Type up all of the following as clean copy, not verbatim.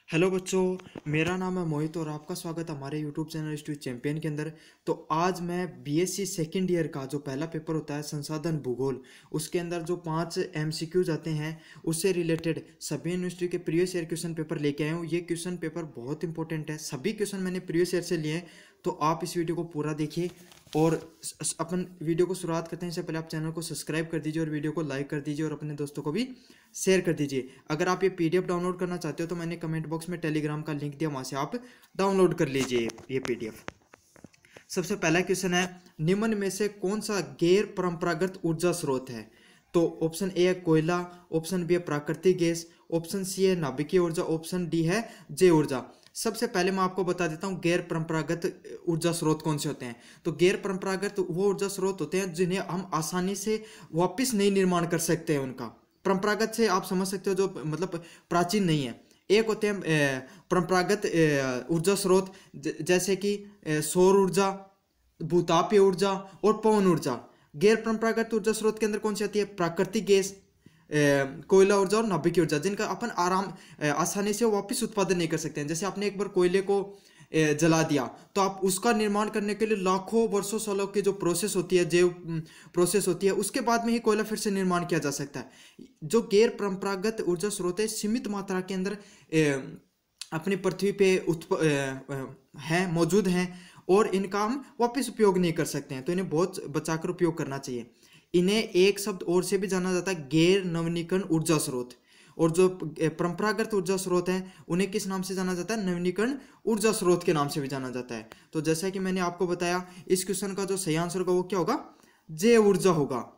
Hello बच्चों, मेरा नाम है मोहित और आपका स्वागत है हमारे यूट्यूब चैनल स्टडी चैंपियन के अंदर। तो आज मैं बीएससी सेकेंड ईयर का जो पहला पेपर होता है संसाधन भूगोल, उसके अंदर जो 5 एमसीक्यूज आते हैं उससे रिलेटेड सभी यूनिवर्सिटी के प्रीवियस ईयर क्वेश्चन पेपर लेके आया हूँ। ये क्वेश्चन पेपर बहुत इंपॉर्टेंट है, सभी क्वेश्चन मैंने प्रीवियस ईयर से लिए हैं। तो आप इस वीडियो को पूरा देखिए और अपन वीडियो को शुरुआत करते हैं। इससे पहले आप चैनल को सब्सक्राइब कर दीजिए और वीडियो को लाइक कर दीजिए और अपने दोस्तों को भी शेयर कर दीजिए। अगर आप ये पीडीएफ डाउनलोड करना चाहते हो तो मैंने कमेंट बॉक्स में टेलीग्राम का लिंक दिया, वहाँ से आप डाउनलोड कर लीजिए ये पीडीएफ। सबसे पहला क्वेश्चन है, निम्न में से कौन सा गैर परंपरागत ऊर्जा स्रोत है? तो ऑप्शन ए है कोयला, ऑप्शन बी है प्राकृतिक गैस, ऑप्शन सी है नाभिकीय ऊर्जा, ऑप्शन डी है जैव ऊर्जा। सबसे पहले मैं आपको बता देता हूँ गैर परंपरागत ऊर्जा स्रोत कौन से होते हैं। तो गैर परंपरागत वो ऊर्जा स्रोत होते हैं जिन्हें हम आसानी से वापस नहीं निर्माण कर सकते हैं उनका। परंपरागत से आप समझ सकते हो जो मतलब प्राचीन नहीं है। एक होते हैं परंपरागत ऊर्जा स्रोत जैसे कि सौर ऊर्जा, भूतापीय ऊर्जा और पवन ऊर्जा। गैर परंपरागत ऊर्जा स्रोत के अंदर कौन सी आती है? प्राकृतिक गैस, कोयला ऊर्जा और नाभिकीय ऊर्जा, जिनका अपन आसानी से वापस उत्पादन नहीं कर सकते हैं। जैसे आपने एक बार कोयले को जला दिया तो आप उसका निर्माण करने के लिए लाखों वर्षों सालों की जो प्रोसेस होती है, जैव प्रोसेस होती है, उसके बाद में ही कोयला फिर से निर्माण किया जा सकता है। जो गैर परंपरागत ऊर्जा स्रोत है सीमित मात्रा के अंदर अपनी पृथ्वी पे हैं, मौजूद हैं और इनका हम वापस उपयोग नहीं कर सकते हैं, तो इन्हें बहुत बचाकर उपयोग करना चाहिए। इन्हें एक शब्द और से भी जाना जाता है, गैर नवीनीकरण ऊर्जा स्रोत। और जो परंपरागत ऊर्जा स्रोत हैं उन्हें किस नाम से जाना जाता है? नवीनीकरण ऊर्जा स्रोत के नाम से भी जाना जाता है। तो जैसा कि मैंने आपको बताया, इस क्वेश्चन का जो सही आंसर होगा वो क्या होगा? जैव ऊर्जा होगा।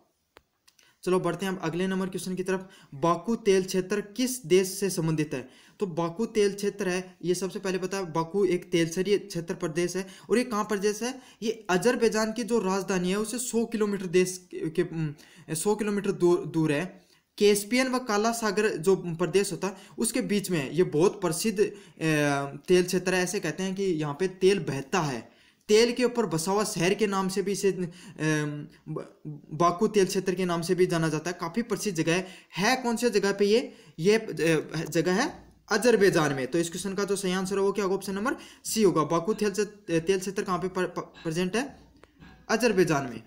चलो बढ़ते हैं हम अगले नंबर क्वेश्चन की तरफ। बाकू तेल क्षेत्र किस देश से संबंधित है? तो बाकू तेल क्षेत्र है, ये सबसे पहले पता है, बाकू एक तेलसरी क्षेत्र प्रदेश है। और ये कहाँ प्रदेश है? ये अजरबैजान की जो राजधानी है उससे 100 किलोमीटर देश के 100 किलोमीटर दूर है। कैस्पियन व काला सागर जो प्रदेश होता है उसके बीच में है। ये बहुत प्रसिद्ध तेल क्षेत्र है। ऐसे कहते हैं कि यहाँ पे तेल बहता है। तेल के ऊपर बसा हुआ शहर के नाम से भी इसे बाकू तेल क्षेत्र के नाम से भी जाना जाता है। काफ़ी प्रसिद्ध जगह है कौन सी जगह पे? ये जगह है अजरबैजान में। तो इस क्वेश्चन का जो सही आंसर है वो क्या होगा? ऑप्शन नंबर सी होगा। बाकू तेल क्षेत्र कहाँ पे प्रेजेंट है? अजरबैजान में।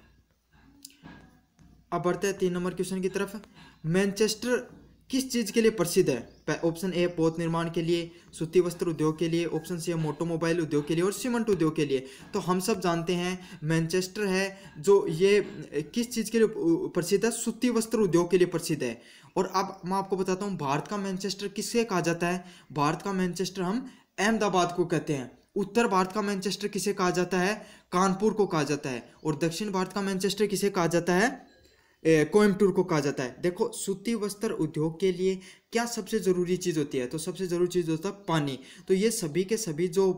अब बढ़ते हैं 3 नंबर क्वेश्चन की तरफ। मैनचेस्टर किस चीज़ के लिए प्रसिद्ध है? ऑप्शन ए पोत निर्माण के लिए, सूती वस्त्र उद्योग के लिए, ऑप्शन सी ऑटोमोबाइल उद्योग के लिए और सीमेंट उद्योग के लिए। तो हम सब जानते हैं मैनचेस्टर है जो ये किस चीज़ के लिए प्रसिद्ध है? सूती वस्त्र उद्योग के लिए प्रसिद्ध है। और अब मैं आपको बताता हूँ भारत का मैनचेस्टर किसे कहा जाता है। भारत का मैनचेस्टर हम अहमदाबाद को कहते हैं। उत्तर भारत का मैनचेस्टर किसे कहा जाता है? कानपुर को कहा जाता है। और दक्षिण भारत का मैनचेस्टर किसे कहा जाता है? कोयम्बटूर को कहा जाता है। देखो, सूती वस्त्र उद्योग के लिए क्या सबसे ज़रूरी चीज़ होती है? तो सबसे ज़रूरी चीज़ होता है पानी। तो ये सभी के सभी जो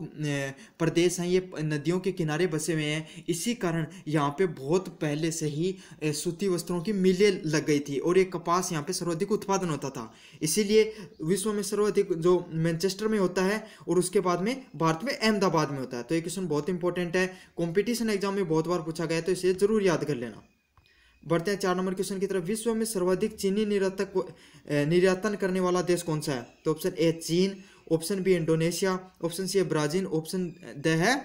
प्रदेश हैं ये नदियों के किनारे बसे हुए हैं। इसी कारण यहाँ पे बहुत पहले से ही सूती वस्त्रों की मिलें लग गई थी और ये कपास यहाँ पे सर्वाधिक उत्पादन होता था। इसीलिए विश्व में सर्वाधिक जो मैनचेस्टर में होता है और उसके बाद में भारत में अहमदाबाद में होता है। तो ये क्वेश्चन बहुत इंपॉर्टेंट है, कॉम्पिटिशन एग्जाम में बहुत बार पूछा गया है, तो इसे जरूर याद कर लेना। बढ़ते हैं 4 नंबर क्वेश्चन की तरफ। विश्व में सर्वाधिक चीनी निर्यातन करने वाला देश कौन सा है? तो ऑप्शन ए चीन, option B Indonesia, option C है ब्राजील, ऑप्शन ड है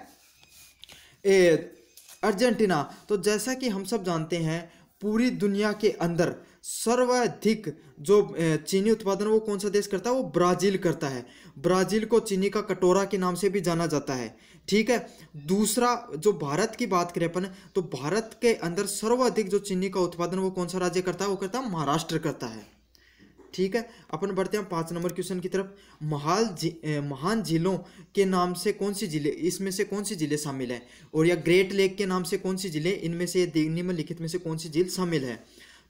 अर्जेंटीना। तो जैसा कि हम सब जानते हैं पूरी दुनिया के अंदर सर्वाधिक जो चीनी उत्पादन वो कौन सा देश करता है? वो ब्राजील करता है। ब्राजील को चीनी का कटोरा के नाम से भी जाना जाता है। ठीक है। दूसरा, जो भारत की बात करें अपन, तो भारत के अंदर सर्वाधिक जो चीनी का उत्पादन वो कौन सा राज्य करता है? वो करता है महाराष्ट्र करता है। ठीक है। अपन बढ़ते हैं 5 नंबर क्वेश्चन की तरफ। महान झीलों के नाम से कौन सी झीलें, इसमें से कौन सी झीलें शामिल है? और या ग्रेट लेक के नाम से कौन सी झीलें, इनमें से निम्नलिखित में से कौन सी झील शामिल है?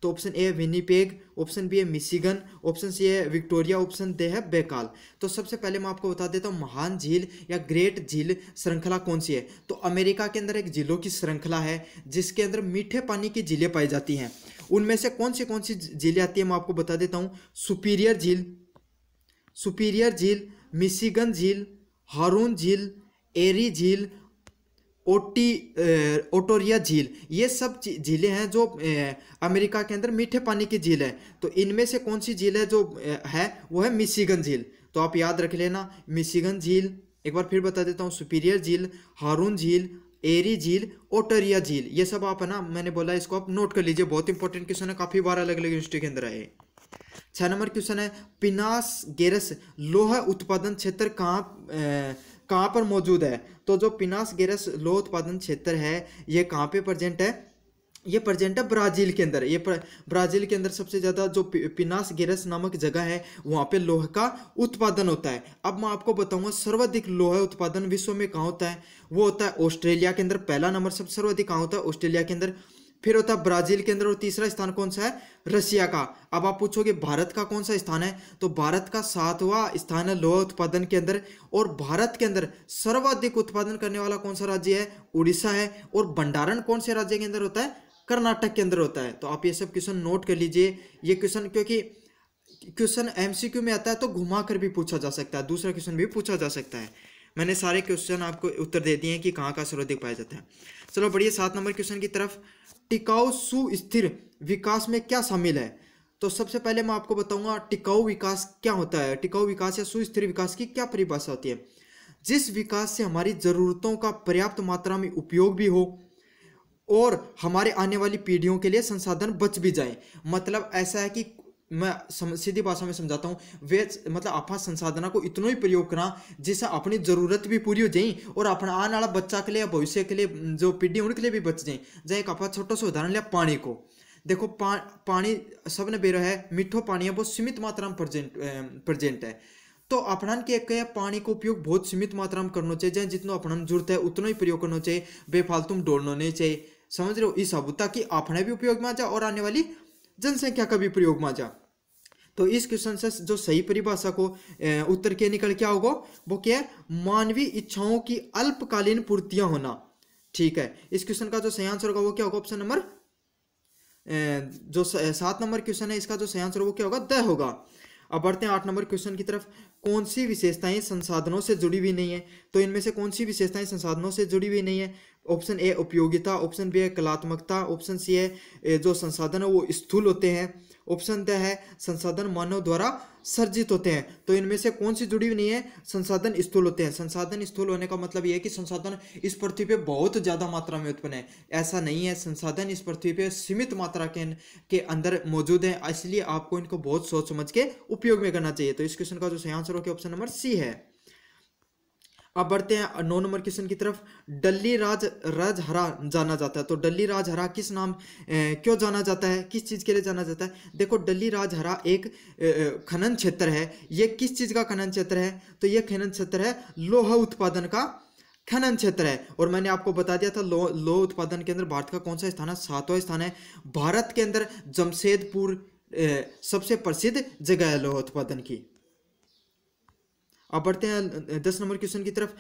तो ऑप्शन ए है विनीपेग, ऑप्शन बी है मिशिगन, ऑप्शन सी है विक्टोरिया, ऑप्शन डी है बेकाल। तो सबसे पहले मैं आपको बता देता हूँ महान झील या ग्रेट झील श्रृंखला कौन सी है। तो अमेरिका के अंदर एक झीलों की श्रृंखला है जिसके अंदर मीठे पानी की झीलें पाई जाती हैं। उनमें से कौन सी झीलें आती है मैं आपको बता देता हूँ। सुपीरियर झील, मिशिगन झील, हारून झील, एरी झील, ओटोरिया झील। ये सब झीलें हैं जो अमेरिका के अंदर मीठे पानी की झील है। तो इनमें से कौन सी झील है जो है वो है मिशिगन झील। तो आप याद रख लेना, मिशिगन झील, एक बार फिर बता देता हूँ, सुपीरियर झील, हारून झील, एरी झील, ओटरिया झील, ये सब आप है ना, मैंने बोला इसको आप नोट कर लीजिए, बहुत इंपॉर्टेंट क्वेश्चन है, काफी बार अलग अलग यूनिवर्सिटी के अंदर आए। 6 नंबर क्वेश्चन है, पिनास गेरस लोह उत्पादन क्षेत्र कहाँ पर मौजूद है? तो जो पिनास गेरस लोह उत्पादन क्षेत्र है ये कहाँ पे प्रेजेंट है? ये प्रेजेंट है ब्राजील के अंदर। ब्राजील के अंदर सबसे ज्यादा जो पिनास गेरस नामक जगह है वहां पे लोह का उत्पादन होता है। अब मैं आपको बताऊंगा सर्वाधिक लोह उत्पादन विश्व में कहाँ होता है? वो होता है ऑस्ट्रेलिया के अंदर, पहला नंबर सब सर्वाधिक कहाँ होता है? ऑस्ट्रेलिया के अंदर। फिर होता है ब्राजील के अंदर, और तीसरा स्थान कौन सा है? रशिया का। अब आप पूछोगे भारत का कौन सा स्थान है? तो भारत का 7वां स्थान है लोह उत्पादन के अंदर। और भारत के अंदर सर्वाधिक उत्पादन करने वाला कौन सा राज्य है? उड़ीसा है। और भंडारण कौन से राज्य के अंदर होता है? कर्नाटक के अंदर होता है। तो आप ये सब क्वेश्चन नोट कर लीजिए। ये क्वेश्चन क्योंकि क्वेश्चन एमसीक्यू में आता है तो घुमा कर भी पूछा जा सकता है, दूसरा क्वेश्चन भी पूछा जा सकता है। मैंने सारे क्वेश्चन आपको उत्तर दे दिए हैं कि कहाँ का सर्वाधिक पाया जाता है। चलो बढ़िए 7 नंबर क्वेश्चन की तरफ। टिकाऊ सुस्थिर विकास में क्या शामिल है? तो सबसे पहले मैं आपको बताऊंगा टिकाऊ विकास क्या होता है। टिकाऊ विकास या सुस्थिर विकास की क्या परिभाषा होती है? जिस विकास से हमारी जरूरतों का पर्याप्त मात्रा में उपयोग भी हो और हमारे आने वाली पीढ़ियों के लिए संसाधन बच भी जाए। मतलब ऐसा है कि मैं सीधी भाषा में समझाता हूँ, वे मतलब आप संसाधनों को इतना ही प्रयोग करा जिससे अपनी जरूरत भी पूरी हो जाए और अपना आने वाला बच्चा के लिए, भविष्य के लिए, जो पीढ़ी उनके लिए भी बच जाए। जैसे एक आप छोटा सा उदाहरण लिया पानी को। देखो पानी सबने बेरा है, मीठो पानी है, बहुत सीमित मात्रा में प्रेजेंट है। तो अपना के पानी का उपयोग बहुत सीमित मात्रा में करना चाहिए, जितना अपना जरूरत है उतना ही प्रयोग करना चाहिए, बेफालतू में डोलना नहीं चाहिए। समझ रहे हो? इस सब ताकि अपने भी उपयोग में आ जाए और आने वाली जनसंख्या का भी प्रयोग में आ जाए। तो इस क्वेश्चन से जो सही परिभाषा को उत्तर के निकल क्या होगा? वो क्या है? मानवीय इच्छाओं की अल्पकालीन पूर्तियां होना। ठीक है, इस क्वेश्चन का जो सही आंसर होगा वो क्या होगा? ऑप्शन नंबर जो 7 नंबर क्वेश्चन है इसका जो सही आंसर वो क्या होगा? द होगा। अब बढ़ते हैं 8 नंबर क्वेश्चन की तरफ। कौन सी विशेषताएं संसाधनों से जुड़ी हुई नहीं है? तो इनमें से कौन सी विशेषताएं संसाधनों से जुड़ी हुई नहीं है? ऑप्शन ए उपयोगिता, ऑप्शन बी है कलात्मकता, ऑप्शन सी है जो संसाधन है वो स्थूल होते हैं, ऑप्शन द है संसाधन मानव द्वारा सर्जित होते हैं। तो इनमें से कौन सी जुड़ी हुई नहीं है? संसाधन स्थूल होते हैं। संसाधन स्थूल होने का मतलब यह है कि संसाधन इस पृथ्वी पे बहुत ज्यादा मात्रा में उत्पन्न है, ऐसा नहीं है। संसाधन इस पृथ्वी पे सीमित मात्रा के अंदर मौजूद है, इसलिए आपको इनको बहुत सोच समझ के उपयोग में करना चाहिए। तो इस क्वेश्चन का जो सही आंसर होगा ऑप्शन नंबर सी है। अब बढ़ते हैं 9 नंबर क्वेश्चन की तरफ। डल्ली राजहरा जाना जाता है। तो डल्ली राजहरा किस नाम क्यों जाना जाता है? किस चीज के लिए जाना जाता है? देखो डल्ली राजहरा एक खनन क्षेत्र है। ये किस चीज का खनन क्षेत्र है? तो ये खनन क्षेत्र है लोहा उत्पादन का खनन क्षेत्र है। और मैंने आपको बता दिया था लोह उत्पादन के अंदर भारत का कौन सा स्थान है? 7वां स्थान है। भारत के अंदर जमशेदपुर सबसे प्रसिद्ध जगह है लोह उत्पादन की। अब बढ़ते हैं 10 नंबर क्वेश्चन की तरफ।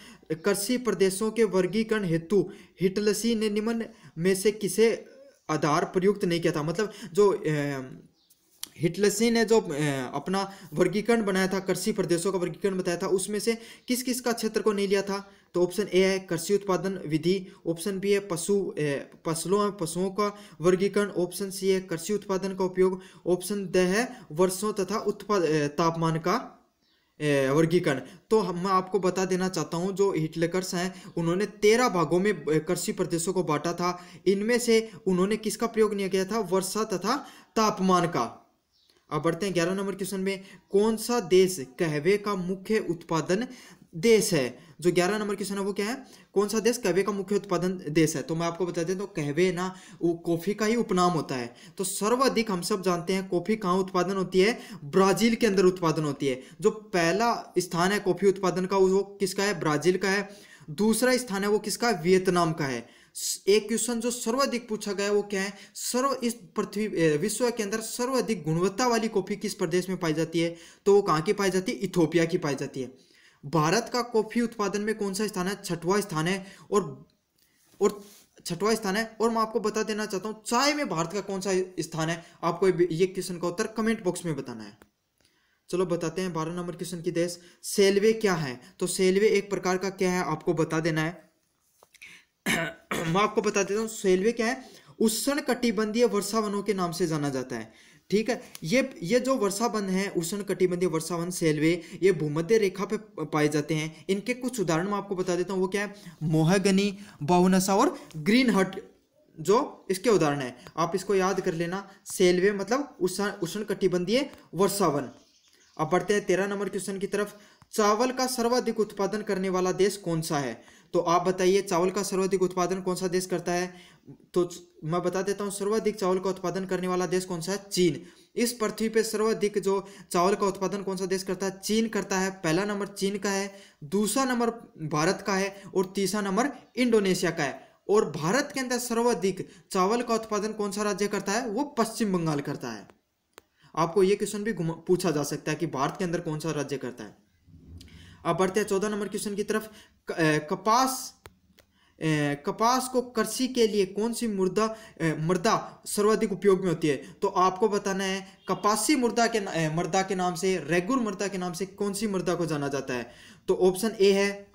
कृषि प्रदेशों के वर्गीकरण हेतु हिटलसी ने निम्न में से किसे आधार प्रयुक्त नहीं किया था? मतलब जो हिटलसी ने जो अपना वर्गीकरण बनाया था, कृषि प्रदेशों का वर्गीकरण बताया था, उसमें से किस किस का क्षेत्र को नहीं लिया था? तो ऑप्शन ए है कृषि उत्पादन विधि, ऑप्शन बी है पशुओं का वर्गीकरण, ऑप्शन सी है कृषि उत्पादन का उपयोग, ऑप्शन ड है वर्षों तथा तापमान का वर्गीकरण। तो मैं आपको बता देना चाहता हूं जो हिटलर्स हैं उन्होंने 13 भागों में कृषि प्रदेशों को बांटा था। इनमें से उन्होंने किसका प्रयोग नहीं किया था? वर्षा तथा तापमान का। अब बढ़ते हैं 11 नंबर क्वेश्चन में। कौन सा देश कहवे का मुख्य उत्पादन देश है? जो 11 नंबर क्वेश्चन है वो क्या है? कौन सा देश कहवे का मुख्य उत्पादन देश है? तो मैं आपको बता दें तो कहवे ना वो कॉफी का ही उपनाम होता है। तो सर्वाधिक हम सब जानते हैं कॉफी कहाँ उत्पादन होती है? ब्राजील के अंदर उत्पादन होती है। जो पहला स्थान है कॉफी उत्पादन का वो किसका है? ब्राजील का है। दूसरा स्थान है वो किसका? वियतनाम का है। एक क्वेश्चन जो सर्वाधिक पूछा गया वो क्या है? इस पृथ्वी विश्व के अंदर सर्वाधिक गुणवत्ता वाली कॉफी किस प्रदेश में पाई जाती है? तो वो कहाँ की पाई जाती है? इथोपिया की पाई जाती है। भारत का कॉफी उत्पादन में कौन सा स्थान है? 6वां स्थान है। और 6वां स्थान है। और मैं आपको बता देना चाहता हूं चाय में भारत का कौन सा स्थान है? आपको ये क्वेश्चन का उत्तर कमेंट बॉक्स में बताना है। चलो बताते हैं 12 नंबर क्वेश्चन की देश। सेल्वे क्या है? तो सेल्वे एक प्रकार का क्या है आपको बता देना है। मैं आपको बता देता हूँ सेल्वे क्या है? उष्ण कटिबंधीय वर्षा वनों के नाम से जाना जाता है। ठीक है। ये जो वर्षावन है, उष्णकटिबंधीय वर्षावन सेल्वे, ये भूमध्य रेखा पे पाए जाते हैं। इनके कुछ उदाहरण मैं आपको बता देता हूँ, वो क्या है, मोहगनी, बहुनसा और ग्रीन हट, जो इसके उदाहरण है। आप इसको याद कर लेना, सेल्वे मतलब उष्णकटिबंधीय वर्षावन। अब बढ़ते हैं 13 नंबर क्वेश्चन की तरफ। चावल का सर्वाधिक उत्पादन करने वाला देश कौन सा है? तो आप बताइए, चावल का सर्वाधिक उत्पादन कौन सा देश करता है? तो मैं बता देता हूँ, सर्वाधिक चावल का उत्पादन करने वाला देश कौन सा है? चीन। इस पृथ्वी पे सर्वाधिक जो चावल का उत्पादन कौन सा देश करता है? चीन करता है। पहला नंबर चीन का है, दूसरा नंबर भारत का है और तीसरा नंबर इंडोनेशिया का है। और भारत के अंदर सर्वाधिक चावल का उत्पादन कौन सा राज्य करता है? वो पश्चिम बंगाल करता है। आपको ये क्वेश्चन भी पूछा जा सकता है कि भारत के अंदर कौन सा राज्य करता है। अब बढ़ते हैं 14 नंबर क्वेश्चन की तरफ। कपास को कृषि के लिए कौन सी मृदा सर्वाधिक उपयोग में होती है? तो आपको बताना है, कपासी मृदा के नाम से, रेगुर मृदा के नाम से कौन सी मृदा को जाना जाता है? तो ऑप्शन ए है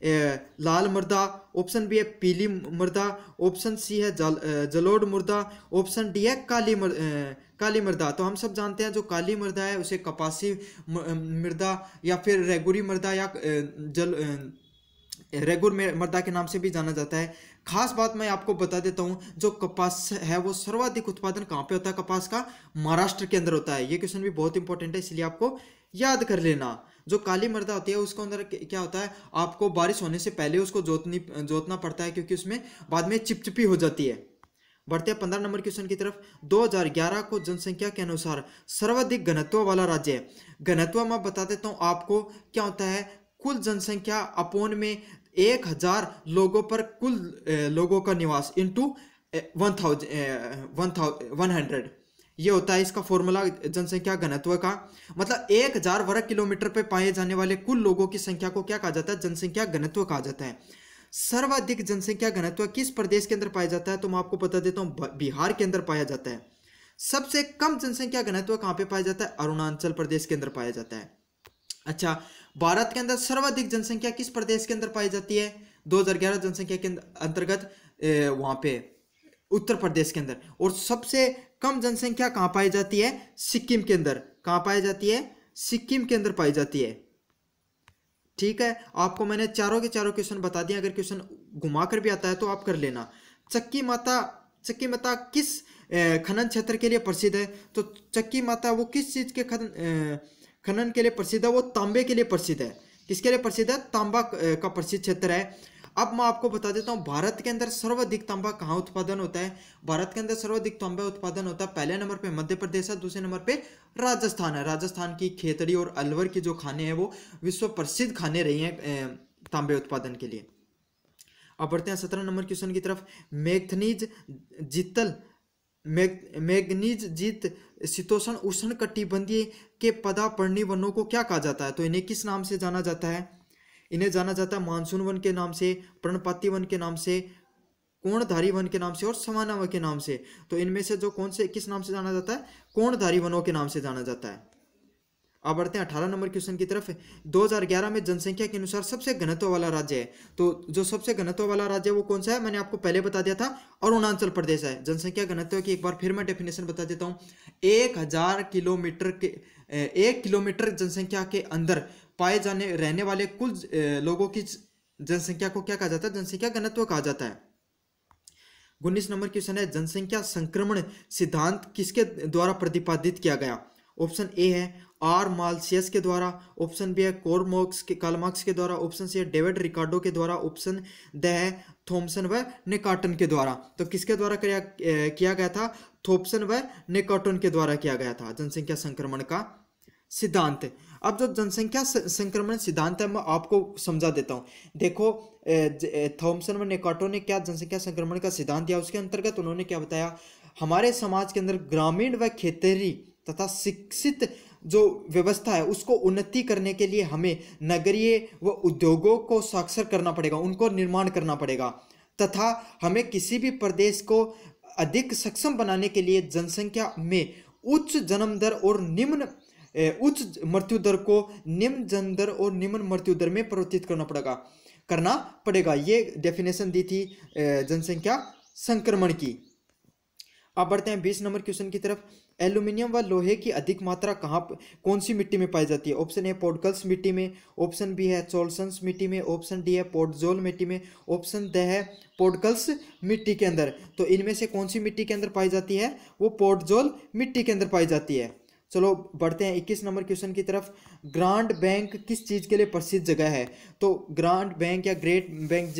लाल मृदा, ऑप्शन बी है पीली मृदा, ऑप्शन सी है जलोढ़ मृदा, ऑप्शन डी है काली मृदा। तो हम सब जानते हैं, जो काली मृदा है उसे कपासी मृदा या फिर रेगुरी मृदा या रेगुर मृदा के नाम से भी जाना जाता है। खास बात मैं आपको बता देता हूं, जो कपास है वो सर्वाधिक उत्पादन कहाँ पे होता है कपास का? महाराष्ट्र के अंदर होता है। ये क्वेश्चन भी बहुत इंपॉर्टेंट है, इसलिए आपको याद कर लेना। जो काली मृदा होती है उसके अंदर क्या होता है, आपको बारिश होने से पहले उसको जोतना पड़ता है, क्योंकि उसमें बाद में चिपचिपी हो जाती है। बढ़ते हैं 15 नंबर क्वेश्चन की तरफ। 2011 को जनसंख्या के अनुसार सर्वाधिक घनत्व वाला राज्य है। घनत्व मैं बता देता हूँ आपको, क्या होता है, कुल जनसंख्या अपोन में 1000 लोगों पर कुल लोगों का निवास इंटू 100, ये होता है इसका फॉर्मूला जनसंख्या घनत्व का। मतलब 1000 वर्ग किलोमीटर पे पाए जाने वाले कुल लोगों की संख्या को क्या कहा जाता है? जनसंख्या घनत्व कहा जाता है। सर्वाधिक जनसंख्या घनत्व किस प्रदेश के अंदर पाया जाता है? तो मैं आपको बता देता हूँ, बिहार के अंदर पाया जाता है। सबसे कम जनसंख्या घनत्व कहाँ पे पाया जाता है? अरुणाचल प्रदेश के अंदर पाया जाता है। अच्छा, भारत के अंदर सर्वाधिक जनसंख्या किस प्रदेश के अंदर पाई जाती है 2011 जनसंख्या के अंतर्गत? वहां पे उत्तर प्रदेश के अंदर। और सबसे कम जनसंख्या कहाँ पाई जाती है? सिक्किम के अंदर। कहाँ पाई जाती है? सिक्किम के अंदर पाई जाती है। ठीक है, आपको मैंने चारों के चारों क्वेश्चन बता दिए। अगर क्वेश्चन घुमा कर भी आता है तो आप कर लेना। चक्की माता किस खनन क्षेत्र के लिए प्रसिद्ध है? तो चक्की माता वो किस चीज के खनन के लिए प्रसिद्ध है? वो तांबे के लिए प्रसिद्ध है। किसके लिए प्रसिद्ध है? तांबा का प्रसिद्ध क्षेत्र है। अब मैं आपको बता देता हूँ, भारत के अंदर सर्वाधिक तांबा कहाँ उत्पादन होता है? भारत के अंदर सर्वाधिक तांबा उत्पादन होता है, पहले नंबर पे मध्य प्रदेश है, दूसरे नंबर पे राजस्थान है। राजस्थान की खेतड़ी और अलवर की जो खाने हैं वो विश्व प्रसिद्ध खाने रही हैं तांबे उत्पादन के लिए। अब बढ़ते हैं 17 नंबर क्वेश्चन की तरफ। मैग्नीज जीत शीतोष्ण उष्ण कटिबंधीय के पदापर्णी वनों को क्या कहा जाता है? तो इन्हें किस नाम से जाना जाता है? इन्हें जाना जाता है मानसून वन के नाम से, पर्णपाती वन के नाम से, कोणधारी वन के नाम से और समाना वन के नाम से। तो इनमें से जो किस नाम से जाना जाता है? कोणधारी वनों के नाम से जाना जाता है। अब बढ़ते हैं 18 नंबर क्वेश्चन की तरफ। 2011 में जनसंख्या के अनुसार सबसे घनत्व वाला राज्य है। तो जो सबसे घनत्व वाला राज्य है वो कौन सा है? मैंने आपको पहले बता दिया था, अरुणाचल प्रदेश है। जनसंख्या घनत्व की एक बार फिर मैं डेफिनेशन बता देता हूँ। 1000 किलोमीटर के 1 किलोमीटर जनसंख्या के अंदर पाए रहने वाले कुल लोगों की जनसंख्या को क्या कहा जाता है? जनसंख्या घनत्व कहा जाता है। 19 नंबर क्वेश्चन है, जनसंख्या संक्रमण सिद्धांत किसके द्वारा प्रतिपादित किया गया? ऑप्शन ए है आर माल्शियस के द्वारा, ऑप्शन बी है कार्ल मार्क्स के द्वारा, ऑप्शन सी है डेविड रिकार्डो के द्वारा, ऑप्शन द है थॉमसन व नेकार्टन के द्वारा। तो किसके द्वारा किया गया था? थॉमसन व नेकार्टन के द्वारा किया गया था जनसंख्या संक्रमण का सिद्धांत। अब जो जनसंख्या संक्रमण सिद्धांत है मैं आपको समझा देता हूँ। देखो, थॉमसन व नेकार्टो ने क्या जनसंख्या संक्रमण का सिद्धांत दिया, उसके अंतर्गत उन्होंने क्या बताया, हमारे समाज के अंदर ग्रामीण व खेतरी तथा शिक्षित जो व्यवस्था है उसको उन्नति करने के लिए हमें नगरीय व उद्योगों को साक्षर करना पड़ेगा, उनको निर्माण करना पड़ेगा, तथा हमें किसी भी प्रदेश को अधिक सक्षम बनाने के लिए जनसंख्या में उच्च जन्म दर और उच्च मृत्यु दर को निम्न जन्म दर और निम्न मृत्यु दर में परिवर्तित करना पड़ेगा। ये डेफिनेशन दी थी जनसंख्या संक्रमण की। अब बढ़ते हैं 20 नंबर क्वेश्चन की तरफ। एल्यूमिनियम व लोहे की अधिक मात्रा कौन सी मिट्टी में पाई जाती है? ऑप्शन ए पोडकल्स मिट्टी में, ऑप्शन बी है चोल्सन्स मिट्टी में, ऑप्शन डी है पोडजोल मिट्टी में, ऑप्शन ड है पोडकल्स मिट्टी के अंदर। तो इनमें से कौन सी मिट्टी के अंदर पाई जाती है? वो पोडजोल मिट्टी के अंदर पाई जाती है। चलो बढ़ते हैं 21 नंबर क्वेश्चन की तरफ। ग्रांड बैंक किस चीज़ के लिए प्रसिद्ध जगह है? तो ग्रांड बैंक या ग्रेट बैंक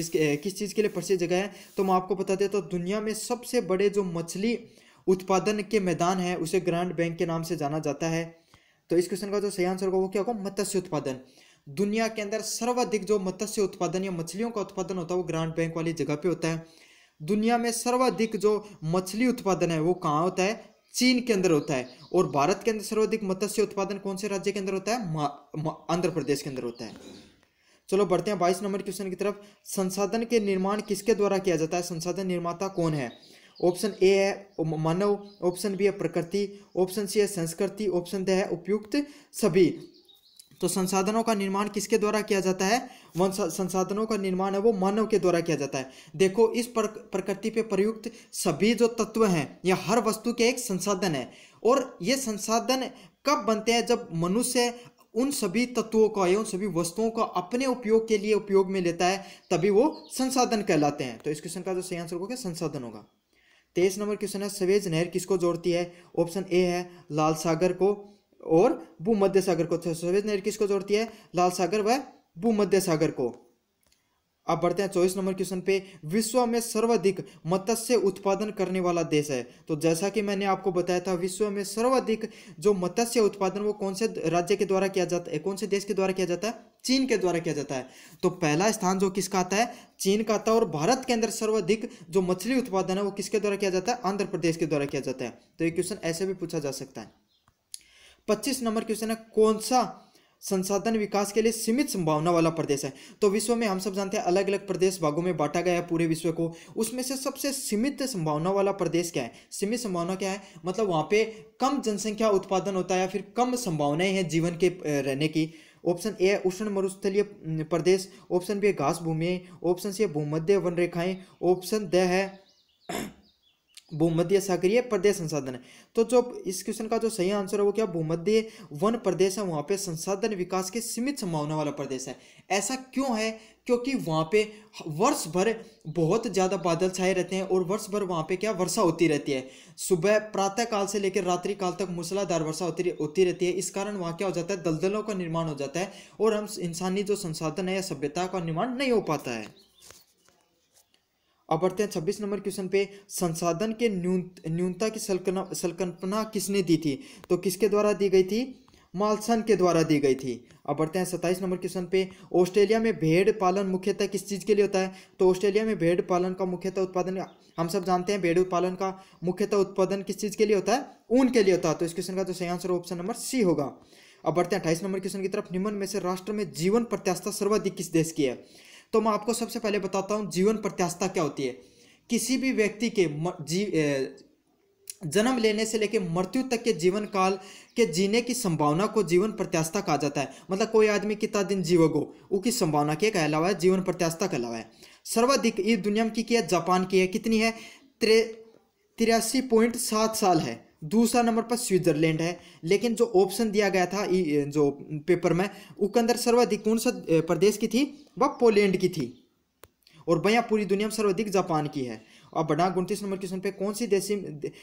किस चीज़ के लिए प्रसिद्ध जगह है? तो मैं आपको बता दें, तो दुनिया में सबसे बड़े जो मछली उत्पादन के मैदान है उसे ग्रांड बैंक के नाम से जाना जाता है। तो इस क्वेश्चन का जो सही आंसर होगा वो क्या होगा? मत्स्य उत्पादन। दुनिया के अंदर सर्वाधिक जो मत्स्य उत्पादन या मछलियों का उत्पादन होता है वो ग्रांड बैंक वाली जगह पे होता है। दुनिया में सर्वाधिक जो मछली उत्पादन है वो कहाँ होता है? चीन के अंदर होता है। और भारत के अंदर सर्वाधिक मत्स्य उत्पादन कौन से राज्य के अंदर होता है? आंध्र प्रदेश के अंदर होता है। चलो बढ़ते हैं 22 नंबर क्वेश्चन की तरफ। संसाधन के निर्माण किसके द्वारा किया जाता है? संसाधन निर्माता कौन है? ऑप्शन ए है मानव, ऑप्शन बी है प्रकृति, ऑप्शन सी है संस्कृति, ऑप्शन ड है उपयुक्त सभी। तो संसाधनों का निर्माण किसके द्वारा किया जाता है? वन संसाधनों का निर्माण है वो मानव के द्वारा किया जाता है। देखो, इस प्रकृति पे प्रयुक्त सभी जो तत्व हैं या हर वस्तु के एक संसाधन है, और ये संसाधन कब बनते हैं? जब मनुष्य उन सभी तत्वों का या उन सभी वस्तुओं का अपने उपयोग के लिए उपयोग में लेता है, तभी वो संसाधन कहलाते हैं। तो इस क्वेश्चन का जो सही आंसर होगा संसाधन होगा। 23 नंबर क्वेश्चन है, सवेज नहर किसको जोड़ती है? ऑप्शन ए है लाल सागर को और भूमध्य सागर को। सवेज नहर किसको जोड़ती है? लाल सागर व भूमध्य सागर को। अब बढ़ते हैं 24 नंबर क्वेश्चन पे। विश्व में सर्वाधिक मत्स्य उत्पादन करने वाला देश है। तो जैसा कि मैंने आपको बताया था, विश्व में सर्वाधिक जो मत्स्य उत्पादन वो कौन से राज्य के द्वारा किया जाता है, कौन से देश के द्वारा किया जाता है? चीन के द्वारा किया जाता है। तो पहला स्थान जो किसका आता है? चीन का आता है। और भारत के अंदर सर्वाधिक जो मछली उत्पादन है वो किसके द्वारा किया जाता है? आंध्र प्रदेश के द्वारा किया जाता है। तो ये क्वेश्चन ऐसे भी पूछा जा सकता है। 25 नंबर क्वेश्चन है, कौन सा संसाधन विकास के लिए सीमित संभावना वाला प्रदेश है? तो विश्व में हम सब जानते हैं अलग अलग प्रदेश भागों में बांटा गया है पूरे विश्व को। उसमें से सबसे सीमित संभावना वाला प्रदेश क्या है? सीमित संभावना क्या है? मतलब वहाँ पे कम जनसंख्या उत्पादन होता है या फिर कम संभावनाएं हैं जीवन के रहने की। ऑप्शन ए है उष्ण मरुस्थलीय प्रदेश, ऑप्शन बी है घास भूमि, ऑप्शन सी है भूमध्य वन रेखाएं, ऑप्शन ड है भूमध्य सागरीय प्रदेश संसाधन है। तो जो इस क्वेश्चन का जो सही आंसर है वो क्या? भूमध्य वन प्रदेश है। वहाँ पे संसाधन विकास के सीमित संभावना वाला प्रदेश है। ऐसा क्यों है? क्योंकि वहाँ पे वर्ष भर बहुत ज़्यादा बादल छाए रहते हैं और वर्ष भर वहाँ पे क्या वर्षा होती रहती है। सुबह प्रातः काल से लेकर रात्रि काल तक मूसलाधार वर्षा होती रहती है। इस कारण वहाँ क्या हो जाता है? दलदलों का निर्माण हो जाता है और हम इंसानी जो संसाधन है या सभ्यता का निर्माण नहीं हो पाता है। अब बढ़ते हैं 26 नंबर क्वेश्चन पे। संसाधन के न्यूनता की संकल्पना किसने दी थी? तो किसके द्वारा दी गई थी? माल्सन के द्वारा दी गई थी। अब बढ़ते हैं 27 नंबर क्वेश्चन पे। ऑस्ट्रेलिया में भेड़ पालन मुख्यतः किस चीज़ के लिए होता है? तो ऑस्ट्रेलिया में भेड़ पालन का मुख्यतः उत्पादन, हम सब जानते हैं भेड़ पालन का मुख्यतः उत्पादन किस चीज़ के लिए होता है? ऊन के लिए होता है। तो इस क्वेश्चन का जो सही आंसर ऑप्शन नंबर सी होगा। अब बढ़ते हैं 28 नंबर क्वेश्चन की तरफ। निम्न में से राष्ट्र में जीवन प्रत्याशा सर्वाधिक किस देश की है? तो मैं आपको सबसे पहले बताता हूं जीवन प्रत्याशा क्या होती है। किसी भी व्यक्ति के जन्म लेने से लेकर मृत्यु तक के जीवन काल के जीने की संभावना को जीवन प्रत्याशा कहा जाता है। मतलब कोई आदमी कितना दिन जीवोगो उसकी संभावना के कहलावा है जीवन प्रत्याशा कहलावा है। सर्वाधिक ये दुनिया की है जापान की है। कितनी है? 83.7 साल है। दूसरा नंबर पर स्विट्जरलैंड है। लेकिन जो ऑप्शन दिया गया था जो पेपर में, उसके अंदर सर्वाधिक कौन सा प्रदेश की थी? वह पोलैंड की थी। और भैया पूरी दुनिया में सर्वाधिक जापान की है। अब बढ़ा 29 नंबर क्वेश्चन पे।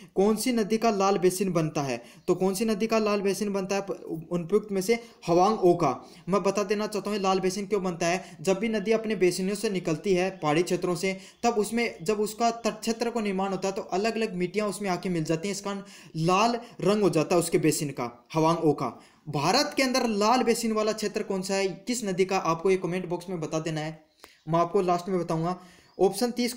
कौन सी नदी का लाल बेसिन बनता है? तो कौन सी नदी का लाल बेसिन बनता है? उपयुक्त में से हवांग ओका। मैं बता देना चाहता हूँ लाल बेसिन क्यों बनता है। जब भी नदी अपने बेसिनों से निकलती है पहाड़ी क्षेत्रों से, तब उसमें जब उसका तट क्षेत्र को निर्माण होता है तो अलग अलग मिट्टियाँ उसमें आके मिल जाती हैं। इस कारण लाल रंग हो जाता है उसके बेसिन का, हवांग ओका। भारत के अंदर लाल बेसिन वाला क्षेत्र कौन सा है, किस नदी का? आपको ये कमेंट बॉक्स में बता देना है, मैं आपको लास्ट में बताऊंगा। ऑप्शन 30